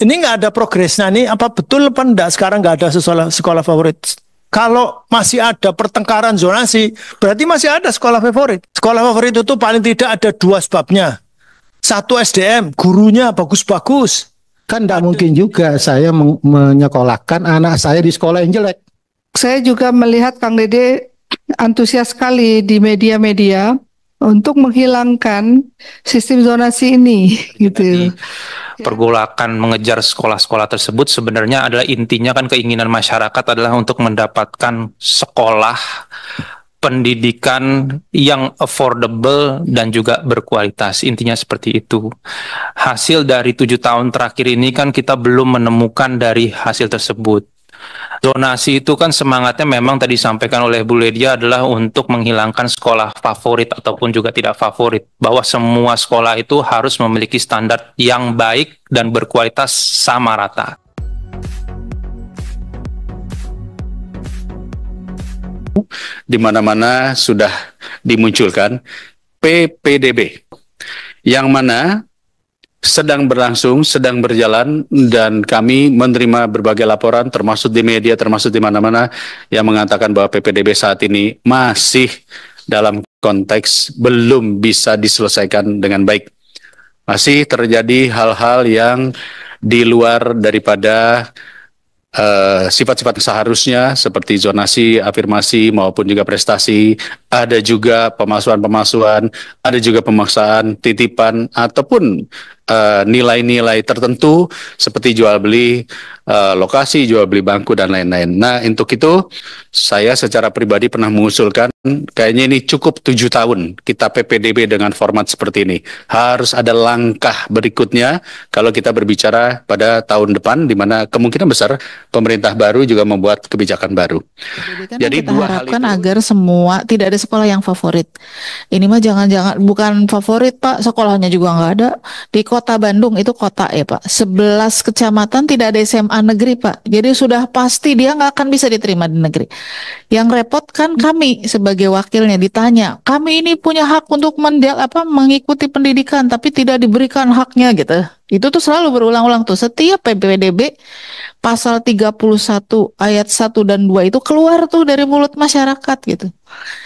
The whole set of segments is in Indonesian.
Ini nggak ada progresnya nih, apa betul apa enggak sekarang nggak ada sekolah favorit? Kalau masih ada pertengkaran zonasi, berarti masih ada sekolah favorit. Sekolah favorit itu paling tidak ada dua sebabnya. Satu SDM, gurunya bagus-bagus. Kan tidak mungkin juga saya menyekolahkan anak saya di sekolah yang jelek. Saya juga melihat Kang Dede antusias sekali di media-media untuk menghilangkan sistem zonasi ini, gitu. Pergolakan mengejar sekolah-sekolah tersebut sebenarnya adalah intinya kan keinginan masyarakat adalah untuk mendapatkan sekolah pendidikan yang affordable dan juga berkualitas. Intinya seperti itu. Hasil dari 7 tahun terakhir ini kan kita belum menemukan dari hasil tersebut. Zonasi itu kan semangatnya memang tadi disampaikan oleh Bu Ledia adalah untuk menghilangkan sekolah favorit ataupun juga tidak favorit. Bahwa semua sekolah itu harus memiliki standar yang baik dan berkualitas sama rata. Di mana-mana sudah dimunculkan PPDB, yang mana sedang berlangsung, sedang berjalan, dan kami menerima berbagai laporan, termasuk di media, termasuk di mana-mana, yang mengatakan bahwa PPDB saat ini masih dalam konteks belum bisa diselesaikan dengan baik. Masih terjadi hal-hal yang di luar daripada sifat-sifat seharusnya, seperti zonasi, afirmasi, maupun juga prestasi. Ada juga pemasuhan-pemasuhan, ada juga pemaksaan, titipan, ataupun nilai-nilai tertentu seperti jual beli lokasi, jual beli bangku, dan lain-lain. Nah, untuk itu saya secara pribadi pernah mengusulkan kayaknya ini cukup 7 tahun kita PPDB dengan format seperti ini. Harus ada langkah berikutnya kalau kita berbicara pada tahun depan, di mana kemungkinan besar pemerintah baru juga membuat kebijakan baru. Jadi kita harapkan agar semua tidak ada sekolah yang favorit. Ini mah jangan-jangan bukan favorit Pak, sekolahnya juga nggak ada. Di Kota Bandung itu kota ya Pak, 11 kecamatan tidak ada SMA negeri Pak. Jadi sudah pasti dia nggak akan bisa diterima di negeri. Yang repot kan kami sebagai wakilnya ditanya, kami ini punya hak untuk mengikuti pendidikan tapi tidak diberikan haknya gitu. Itu tuh selalu berulang-ulang tuh setiap PPDB pasal 31 ayat 1 dan 2 itu keluar tuh dari mulut masyarakat gitu.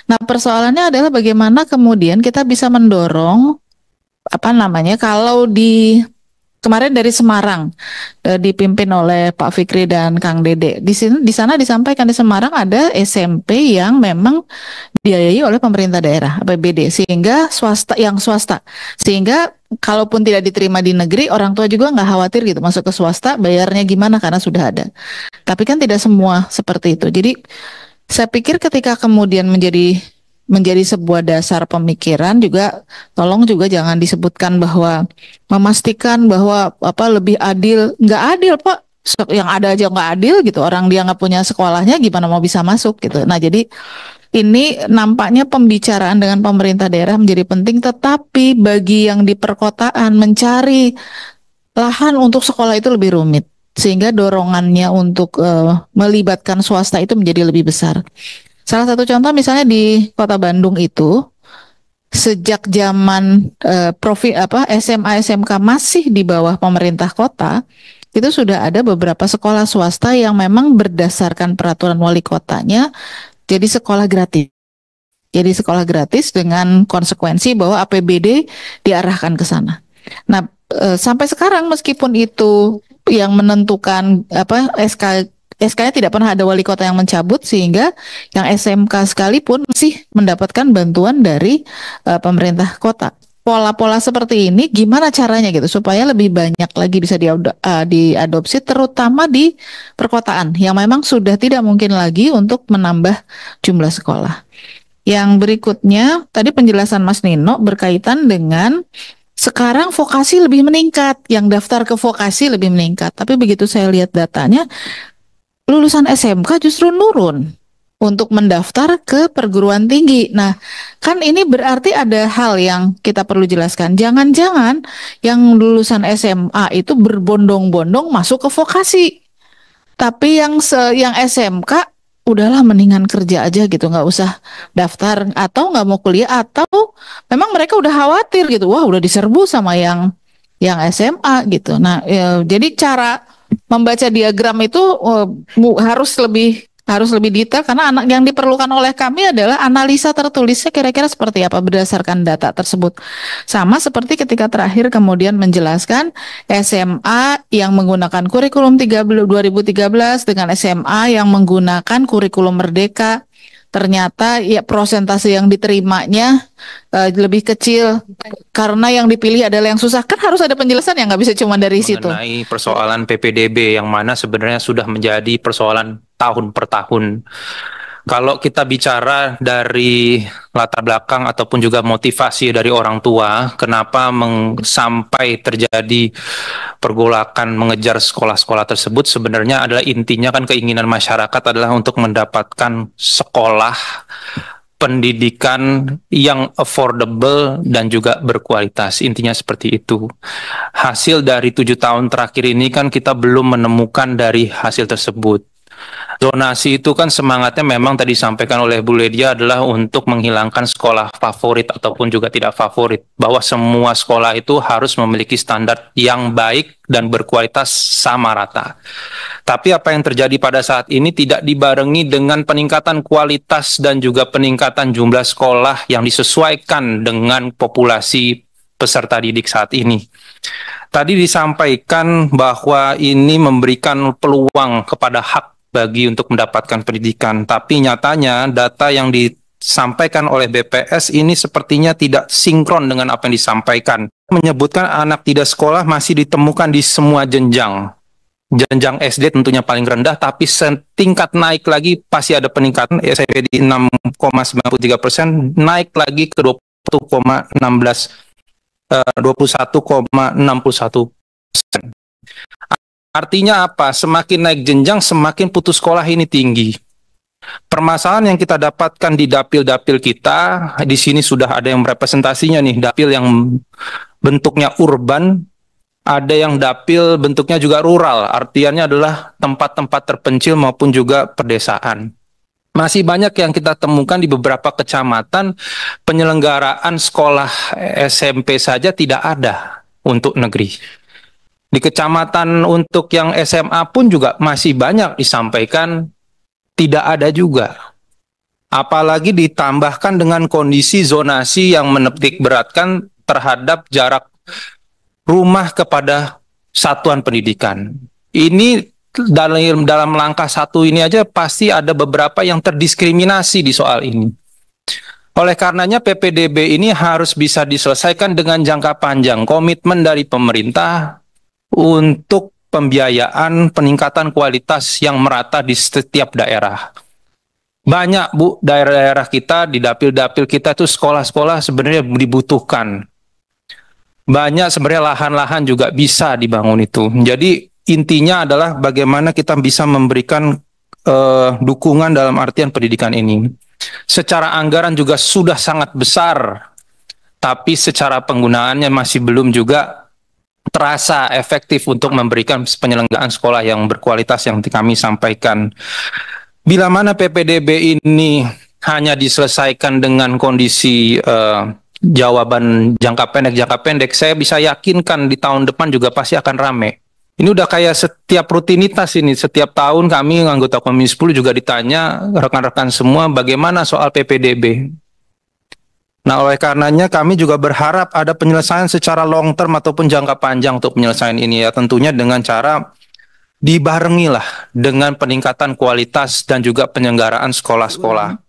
Nah, persoalannya adalah bagaimana kemudian kita bisa mendorong kalau di kemarin dari Semarang dipimpin oleh Pak Fikri dan Kang Dede. Di sana disampaikan di Semarang ada SMP yang memang dibiayai oleh pemerintah daerah APBD sehingga swasta sehingga kalaupun tidak diterima di negeri, orang tua juga nggak khawatir gitu masuk ke swasta bayarnya gimana karena sudah ada. Tapi kan tidak semua seperti itu. Jadi saya pikir ketika kemudian menjadi sebuah dasar pemikiran juga, tolong juga jangan disebutkan bahwa memastikan bahwa lebih adil, nggak adil Pak, yang ada aja nggak adil gitu, orang dia nggak punya sekolahnya gimana mau bisa masuk gitu. Nah jadi ini nampaknya pembicaraan dengan pemerintah daerah menjadi penting, tetapi bagi yang di perkotaan mencari lahan untuk sekolah itu lebih rumit, sehingga dorongannya untuk melibatkan swasta itu menjadi lebih besar. Salah satu contoh misalnya di Kota Bandung itu sejak zaman SMA SMK masih di bawah pemerintah kota, itu sudah ada beberapa sekolah swasta yang memang berdasarkan peraturan wali kotanya jadi sekolah gratis. Jadi sekolah gratis dengan konsekuensi bahwa APBD diarahkan ke sana. Nah, sampai sekarang meskipun itu yang menentukan SK-nya tidak pernah ada wali kota yang mencabut, sehingga yang SMK sekalipun masih mendapatkan bantuan dari pemerintah kota. Pola-pola seperti ini gimana caranya gitu supaya lebih banyak lagi bisa diadopsi, terutama di perkotaan yang memang sudah tidak mungkin lagi untuk menambah jumlah sekolah. Yang berikutnya tadi penjelasan Mas Nino berkaitan dengan sekarang vokasi lebih meningkat, yang daftar ke vokasi lebih meningkat. Tapi begitu saya lihat datanya, lulusan SMK justru nurun untuk mendaftar ke perguruan tinggi. Nah, kan ini berarti ada hal yang kita perlu jelaskan. Jangan-jangan yang lulusan SMA itu berbondong-bondong masuk ke vokasi. Tapi yang SMK udahlah mendingan kerja aja gitu, nggak usah daftar atau nggak mau kuliah, atau memang mereka udah khawatir gitu, wah udah diserbu sama yang yang SMA gitu. Nah, jadi cara membaca diagram itu harus lebih detail karena anak yang diperlukan oleh kami adalah analisa tertulisnya kira-kira seperti apa berdasarkan data tersebut. Sama seperti ketika terakhir kemudian menjelaskan SMA yang menggunakan kurikulum 2013 dengan SMA yang menggunakan kurikulum Merdeka. Ternyata ya persentase yang diterimanya lebih kecil karena yang dipilih adalah yang susah. Kan harus ada penjelasan yang nggak bisa cuma dari situ. Mengenai persoalan PPDB yang mana sebenarnya sudah menjadi persoalan tahun per tahun. Kalau kita bicara dari latar belakang ataupun juga motivasi dari orang tua, kenapa sampai terjadi pergolakan mengejar sekolah-sekolah tersebut, sebenarnya adalah intinya kan keinginan masyarakat adalah untuk mendapatkan sekolah pendidikan yang affordable dan juga berkualitas. Intinya seperti itu. Hasil dari 7 tahun terakhir ini kan kita belum menemukan dari hasil tersebut. Zonasi itu kan semangatnya memang tadi disampaikan oleh Bu Ledia adalah untuk menghilangkan sekolah favorit ataupun juga tidak favorit. Bahwa semua sekolah itu harus memiliki standar yang baik dan berkualitas sama rata. Tapi apa yang terjadi pada saat ini tidak dibarengi dengan peningkatan kualitas dan juga peningkatan jumlah sekolah yang disesuaikan dengan populasi peserta didik saat ini. Tadi disampaikan bahwa ini memberikan peluang kepada hak bagi untuk mendapatkan pendidikan, tapi nyatanya data yang disampaikan oleh BPS ini sepertinya tidak sinkron dengan apa yang disampaikan. Menyebutkan anak tidak sekolah masih ditemukan di semua jenjang. Jenjang SD tentunya paling rendah, tapi setingkat naik lagi pasti ada peningkatan. SMP di 6,93%, naik lagi ke 21,61%. Artinya apa? Semakin naik jenjang, semakin putus sekolah ini tinggi. Permasalahan yang kita dapatkan di dapil-dapil kita, di sini sudah ada yang representasinya nih, dapil yang bentuknya urban, ada yang dapil bentuknya juga rural, artinya adalah tempat-tempat terpencil maupun juga pedesaan. Masih banyak yang kita temukan di beberapa kecamatan, penyelenggaraan sekolah SMP saja tidak ada untuk negeri. Di kecamatan untuk yang SMA pun juga masih banyak disampaikan tidak ada juga. Apalagi ditambahkan dengan kondisi zonasi yang menetik beratkan terhadap jarak rumah kepada satuan pendidikan. Ini dalam langkah satu ini aja pasti ada beberapa yang terdiskriminasi di soal ini. Oleh karenanya PPDB ini harus bisa diselesaikan dengan jangka panjang. Komitmen dari pemerintah untuk pembiayaan peningkatan kualitas yang merata di setiap daerah. Banyak Bu, daerah-daerah kita, di dapil-dapil kita itu sekolah-sekolah sebenarnya dibutuhkan. Banyak sebenarnya lahan-lahan juga bisa dibangun itu. Jadi intinya adalah bagaimana kita bisa memberikan dukungan dalam artian pendidikan ini. Secara anggaran juga sudah sangat besar, tapi secara penggunaannya masih belum juga terasa efektif untuk memberikan penyelenggaraan sekolah yang berkualitas yang kami sampaikan. Bila mana PPDB ini hanya diselesaikan dengan kondisi jawaban jangka pendek, saya bisa yakinkan di tahun depan juga pasti akan rame. Ini udah kayak setiap rutinitas ini, setiap tahun kami anggota Komisi 10 juga ditanya rekan-rekan semua bagaimana soal PPDB. Nah, oleh karenanya kami juga berharap ada penyelesaian secara long term ataupun jangka panjang untuk penyelesaian ini ya, tentunya dengan cara dibarengilah dengan peningkatan kualitas dan juga penyelenggaraan sekolah-sekolah.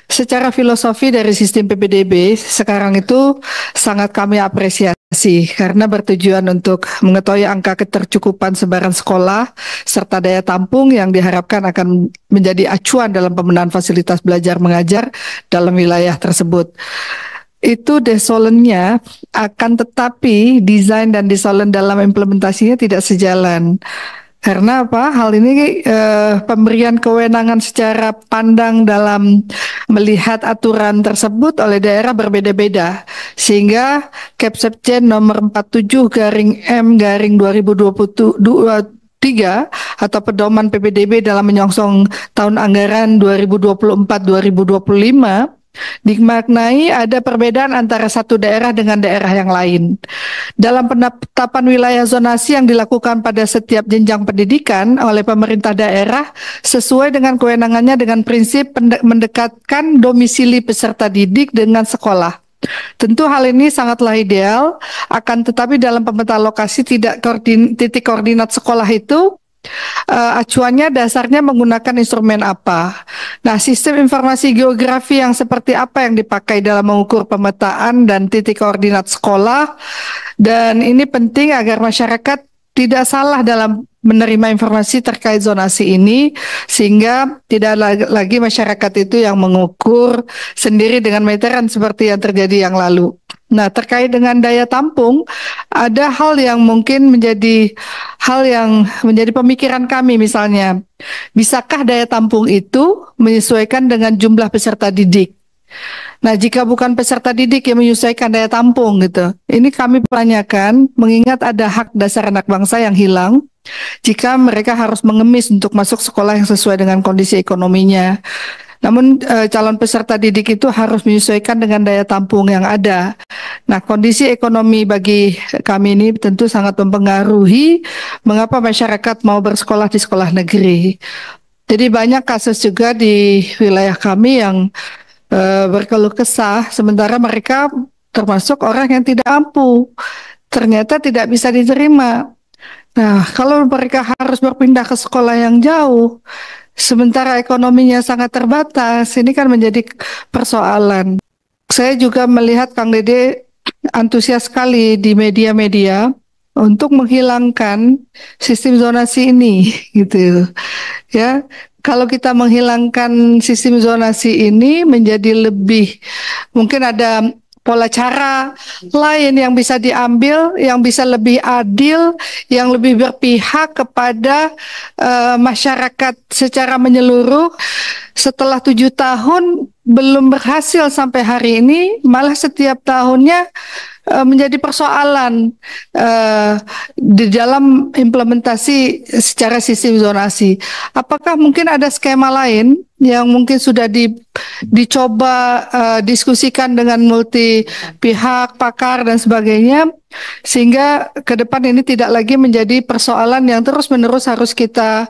Secara filosofi dari sistem PPDB sekarang itu sangat kami apresiasi karena bertujuan untuk mengetahui angka ketercukupan sebaran sekolah serta daya tampung yang diharapkan akan menjadi acuan dalam pemenuhan fasilitas belajar mengajar dalam wilayah tersebut. Itu desolennya akan tetapi desain dan desolen dalam implementasinya tidak sejalan. Karena apa? Hal ini pemberian kewenangan secara pandang dalam melihat aturan tersebut oleh daerah berbeda-beda. Sehingga Kepsekjen nomor 47/M/2023 atau pedoman PPDB dalam menyongsong tahun anggaran 2024-2025 dimaknai ada perbedaan antara satu daerah dengan daerah yang lain. Dalam penetapan wilayah zonasi yang dilakukan pada setiap jenjang pendidikan oleh pemerintah daerah sesuai dengan kewenangannya dengan prinsip mendekatkan domisili peserta didik dengan sekolah. Tentu hal ini sangatlah ideal, akan tetapi dalam pemetaan lokasi titik koordinat sekolah itu acuannya dasarnya menggunakan instrumen apa. Nah, sistem informasi geografi yang seperti apa yang dipakai dalam mengukur pemetaan dan titik koordinat sekolah, dan ini penting agar masyarakat tidak salah dalam menerima informasi terkait zonasi ini, sehingga tidak lagi masyarakat itu yang mengukur sendiri dengan meteran seperti yang terjadi yang lalu. Nah, terkait dengan daya tampung, ada hal yang mungkin menjadi pemikiran kami, misalnya, bisakah daya tampung itu menyesuaikan dengan jumlah peserta didik? Nah, jika bukan peserta didik yang menyesuaikan daya tampung gitu, ini kami pertanyakan, mengingat ada hak dasar anak bangsa yang hilang, jika mereka harus mengemis untuk masuk sekolah yang sesuai dengan kondisi ekonominya. Namun calon peserta didik itu harus menyesuaikan dengan daya tampung yang ada. Nah, kondisi ekonomi bagi kami ini tentu sangat mempengaruhi mengapa masyarakat mau bersekolah di sekolah negeri. Jadi banyak kasus juga di wilayah kami yang berkeluh kesah, sementara mereka termasuk orang yang tidak mampu, ternyata tidak bisa diterima. Nah, kalau mereka harus berpindah ke sekolah yang jauh, sementara ekonominya sangat terbatas, ini kan menjadi persoalan. Saya juga melihat Kang Dede antusias sekali di media-media untuk menghilangkan sistem zonasi ini, gitu ya. Kalau kita menghilangkan sistem zonasi ini menjadi lebih, mungkin ada pola cara lain yang bisa diambil, yang bisa lebih adil, yang lebih berpihak kepada masyarakat secara menyeluruh. Setelah 7 tahun belum berhasil sampai hari ini, malah setiap tahunnya menjadi persoalan di dalam implementasi secara sistem zonasi. Apakah mungkin ada skema lain yang mungkin sudah dicoba diskusikan dengan multi pihak, pakar dan sebagainya, sehingga ke depan ini tidak lagi menjadi persoalan yang terus-menerus harus kita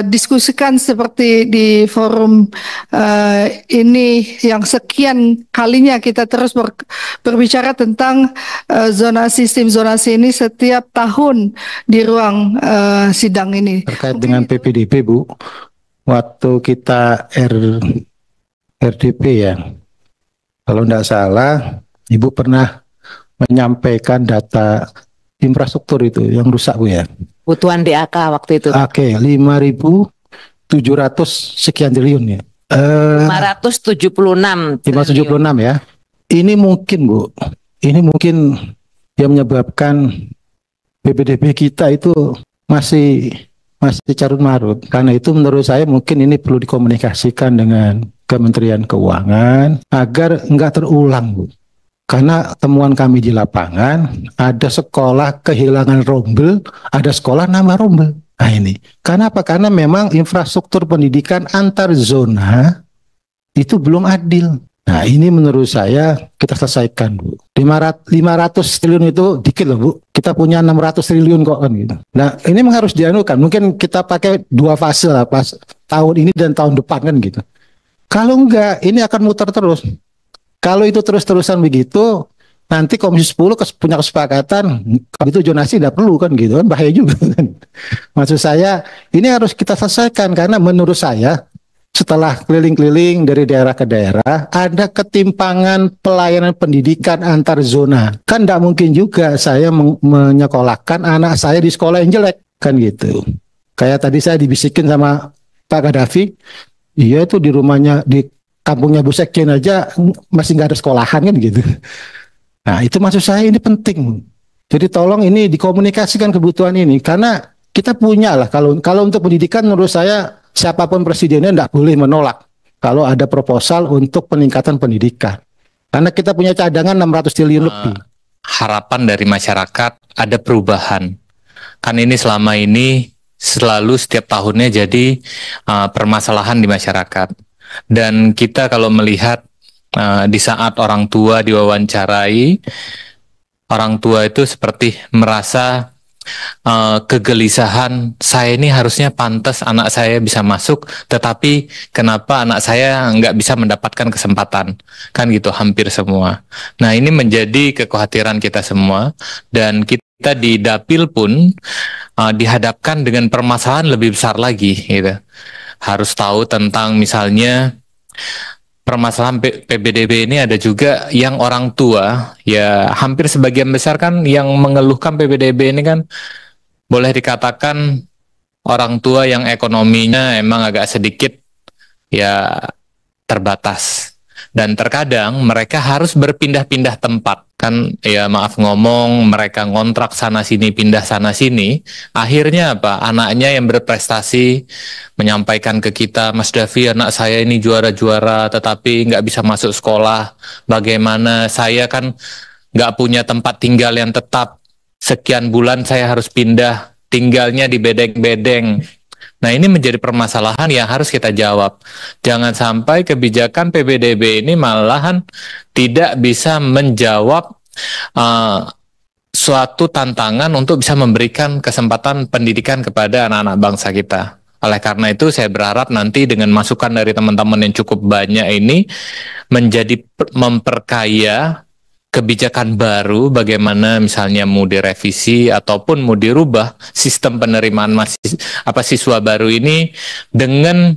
diskusikan seperti di forum ini yang sekian kalinya kita terus berbicara tentang sistem zonasi ini setiap tahun di ruang sidang ini. Terkait dengan PPDB, Bu, waktu kita RDP ya, kalau tidak salah, Ibu pernah menyampaikan data infrastruktur itu yang rusak, Bu ya. Kebutuhan DAK waktu itu. Oke, 5.700 sekian triliun ya. 576 576 ya. Ini mungkin, Bu, ini mungkin yang menyebabkan PPDB kita itu masih carut marut. Karena itu menurut saya mungkin ini perlu dikomunikasikan dengan Kementerian Keuangan agar enggak terulang, Bu. Karena temuan kami di lapangan, ada sekolah kehilangan rombel, ada sekolah nambah rombel. Nah ini, karena apa? Karena memang infrastruktur pendidikan antar zona itu belum adil. Nah ini menurut saya kita selesaikan, Bu. 500 triliun itu dikit loh, Bu. Kita punya 600 triliun kok kan gitu. Nah ini memang harus dianukan. Mungkin kita pakai 2 fase lah, pas tahun ini dan tahun depan kan gitu. Kalau enggak, ini akan muter terus. Kalau itu terus-terusan begitu, nanti Komisi 10 punya kesepakatan, kalau itu zonasi tidak perlu kan gitu kan, bahaya juga kan. Maksud saya, ini harus kita selesaikan karena menurut saya, setelah keliling-keliling dari daerah ke daerah, ada ketimpangan pelayanan pendidikan antar zona. Kan tidak mungkin juga saya menyekolahkan anak saya di sekolah yang jelek, kan gitu. Kayak tadi saya dibisikin sama Pak Gaddafi, iya itu di rumahnya, di kampungnya Bu Sekjen aja masih nggak ada sekolahan kan gitu. Nah itu maksud saya ini penting. Jadi tolong ini dikomunikasikan kebutuhan ini karena kita punya lah kalau untuk pendidikan menurut saya siapapun presidennya tidak boleh menolak kalau ada proposal untuk peningkatan pendidikan. Karena kita punya cadangan 600 triliun lebih. Harapan dari masyarakat ada perubahan. Kan ini selama ini selalu setiap tahunnya jadi permasalahan di masyarakat. Dan kita kalau melihat Di saat orang tua diwawancarai, orang tua itu seperti merasa kegelisahan, saya ini harusnya pantas anak saya bisa masuk, tetapi kenapa anak saya nggak bisa mendapatkan kesempatan, kan gitu hampir semua. Nah, ini menjadi kekhawatiran kita semua, dan kita di Dapil pun dihadapkan dengan permasalahan lebih besar lagi, gitu. Harus tahu tentang misalnya permasalahan PPDB ini ada juga yang orang tua, ya hampir sebagian besar kan yang mengeluhkan PPDB ini kan boleh dikatakan orang tua yang ekonominya emang agak sedikit ya terbatas. Dan terkadang mereka harus berpindah-pindah tempat. Kan ya maaf ngomong, mereka ngontrak sana-sini, pindah sana-sini. Akhirnya apa? Anaknya yang berprestasi menyampaikan ke kita, Mas Davi, anak saya ini juara-juara, tetapi nggak bisa masuk sekolah. Bagaimana? Saya kan nggak punya tempat tinggal yang tetap. Sekian bulan saya harus pindah, tinggalnya di bedeng-bedeng. Nah, ini menjadi permasalahan yang harus kita jawab. Jangan sampai kebijakan PPDB ini malahan tidak bisa menjawab suatu tantangan untuk bisa memberikan kesempatan pendidikan kepada anak-anak bangsa kita. Oleh karena itu, saya berharap nanti dengan masukan dari teman-teman yang cukup banyak ini menjadi memperkaya kebijakan baru, bagaimana misalnya mau direvisi ataupun mau dirubah sistem penerimaan siswa baru ini dengan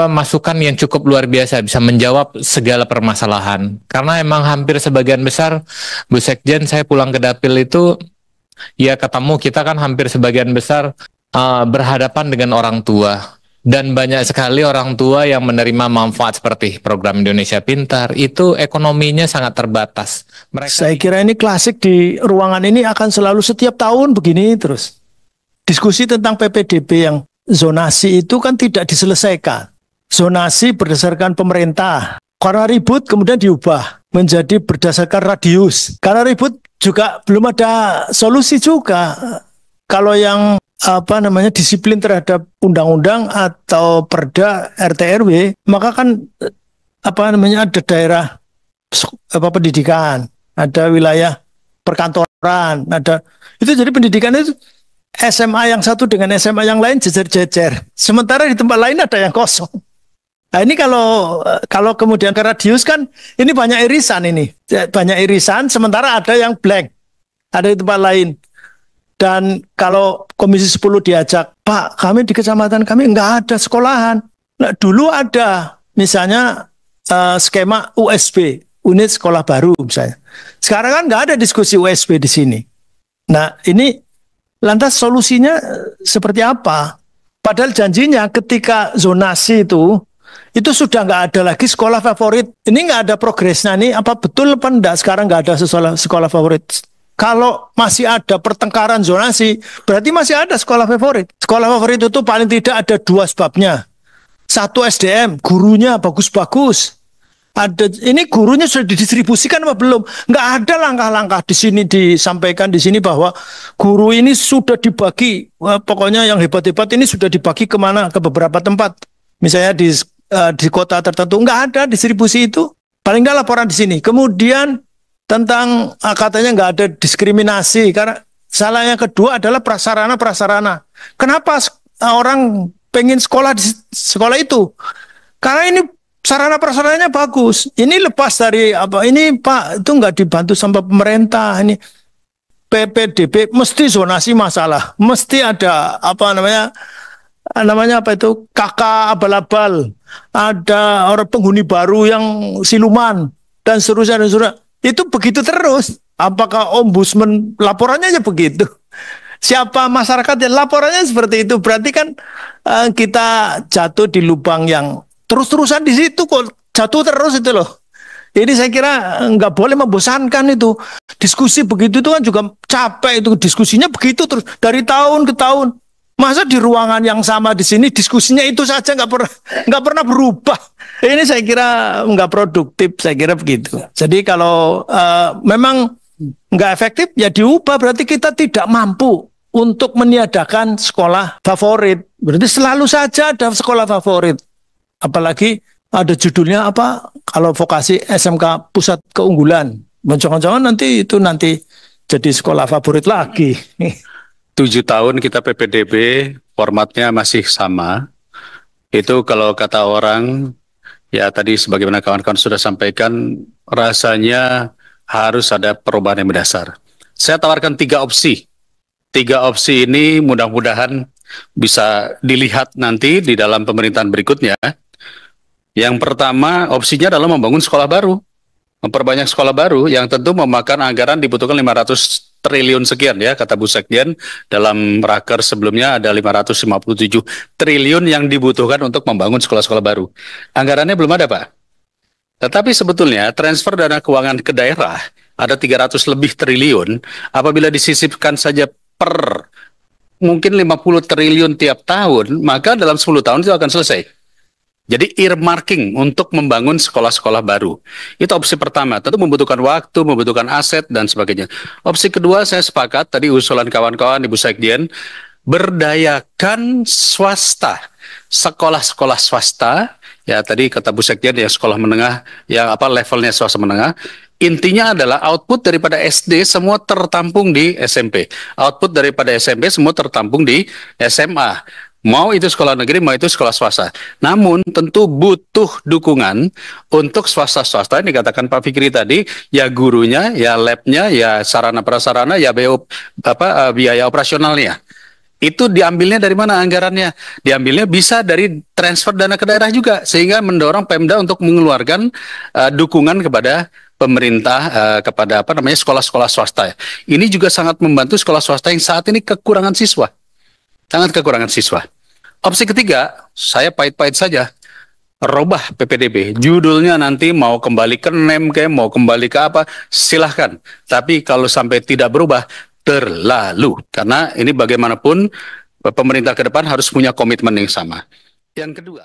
masukan yang cukup luar biasa, bisa menjawab segala permasalahan. Karena emang hampir sebagian besar, Bu Sekjen, saya pulang ke Dapil itu ya ketemu kita kan hampir sebagian besar berhadapan dengan orang tua. Dan banyak sekali orang tua yang menerima manfaat seperti program Indonesia Pintar, itu ekonominya sangat terbatas. Saya kira ini klasik di ruangan ini akan selalu setiap tahun begini terus. Diskusi tentang PPDB yang zonasi itu kan tidak diselesaikan. Zonasi berdasarkan pemerintah. Karena ribut kemudian diubah menjadi berdasarkan radius. Karena ribut juga belum ada solusi juga. Kalau yang disiplin terhadap undang-undang atau perda RT RW, maka kan ada daerah pendidikan, ada wilayah perkantoran, ada itu, jadi pendidikan itu SMA yang satu dengan SMA yang lain jejer-jejer. Sementara di tempat lain ada yang kosong. Nah, ini kalau kemudian ke radius kan ini banyak irisan sementara ada yang blank. Ada di tempat lain. Dan kalau Komisi 10 diajak, Pak, kami di kecamatan kami nggak ada sekolahan. Nah, dulu ada misalnya skema USB, unit sekolah baru misalnya. Sekarang kan nggak ada diskusi USB di sini. Nah, ini lantas solusinya seperti apa? Padahal janjinya ketika zonasi itu sudah nggak ada lagi sekolah favorit. Ini nggak ada progresnya nih. Apa betul apa enggak sekarang nggak ada sekolah favorit? Kalau masih ada pertengkaran zonasi, berarti masih ada sekolah favorit. Sekolah favorit itu paling tidak ada dua sebabnya. Satu, SDM, gurunya bagus-bagus. Ini gurunya sudah didistribusikan apa belum? Nggak ada langkah-langkah di sini disampaikan di sini bahwa guru ini sudah dibagi. Pokoknya yang hebat-hebat ini sudah dibagi kemana? Ke beberapa tempat. Misalnya di kota tertentu nggak ada distribusi itu. Paling nggak laporan di sini. Kemudian tentang katanya nggak ada diskriminasi, karena salahnya kedua adalah prasarana. Kenapa orang pengen sekolah di sekolah itu? Karena ini sarana prasarananya bagus. Ini lepas dari ini Pak, itu nggak dibantu sama pemerintah. Ini PPDB mesti zonasi masalah, mesti ada kakak abal-abal, ada orang penghuni baru yang siluman dan seterusnya. Itu begitu terus. Apakah ombudsman laporannya aja begitu? Siapa masyarakat yang laporannya seperti itu? Berarti kan kita jatuh di lubang yang terus-terusan di situ kok, jatuh terus itu loh. Ini saya kira nggak boleh membosankan itu. Diskusi begitu itu kan juga capek itu, diskusinya begitu terus dari tahun ke tahun. Masa di ruangan yang sama di sini diskusinya itu saja nggak pernah berubah. Ini saya kira nggak produktif, saya kira begitu. Jadi kalau memang nggak efektif ya diubah, berarti kita tidak mampu untuk meniadakan sekolah favorit. Berarti selalu saja ada sekolah favorit. Apalagi ada judulnya apa? Kalau vokasi SMK Pusat Keunggulan. Jangan-jangan nanti itu jadi sekolah favorit lagi. 7 tahun kita PPDB, formatnya masih sama. Itu kalau kata orang, ya tadi sebagaimana kawan-kawan sudah sampaikan, rasanya harus ada perubahan yang mendasar. Saya tawarkan 3 opsi. 3 opsi ini mudah-mudahan bisa dilihat nanti di dalam pemerintahan berikutnya. Yang pertama, opsinya adalah membangun sekolah baru. Memperbanyak sekolah baru yang tentu memakan anggaran dibutuhkan 500 triliun sekian ya, kata Bu Sekjen. Dalam raker sebelumnya ada 557 triliun yang dibutuhkan untuk membangun sekolah-sekolah baru. Anggarannya belum ada, Pak. Tetapi sebetulnya transfer dana keuangan ke daerah ada 300 lebih triliun, apabila disisipkan saja per mungkin 50 triliun tiap tahun, maka dalam 10 tahun itu akan selesai. Jadi earmarking untuk membangun sekolah-sekolah baru. Itu opsi pertama, tentu membutuhkan waktu, membutuhkan aset, dan sebagainya. Opsi kedua, saya sepakat, tadi usulan kawan-kawan Ibu Sekjen, berdayakan swasta, sekolah-sekolah swasta, ya tadi kata Bu Sekjen ya sekolah menengah, yang apa levelnya swasta menengah, intinya adalah output daripada SD semua tertampung di SMP, output daripada SMP semua tertampung di SMA. Mau itu sekolah negeri, mau itu sekolah swasta. Namun tentu butuh dukungan untuk swasta-swasta yang dikatakan Pak Fikri tadi, ya gurunya, ya labnya, ya sarana prasarana, ya biaya operasionalnya. Itu diambilnya dari mana anggarannya? Diambilnya bisa dari transfer dana ke daerah juga, sehingga mendorong Pemda untuk mengeluarkan dukungan kepada pemerintah kepada sekolah-sekolah swasta. Ini juga sangat membantu sekolah swasta yang saat ini kekurangan siswa. Sangat kekurangan siswa. Opsi ketiga, saya pahit-pahit saja, robah PPDB. Judulnya nanti mau kembali ke NEM, mau kembali ke apa, silahkan. Tapi kalau sampai tidak berubah, terlalu. Karena ini bagaimanapun, pemerintah ke depan harus punya komitmen yang sama. Yang kedua,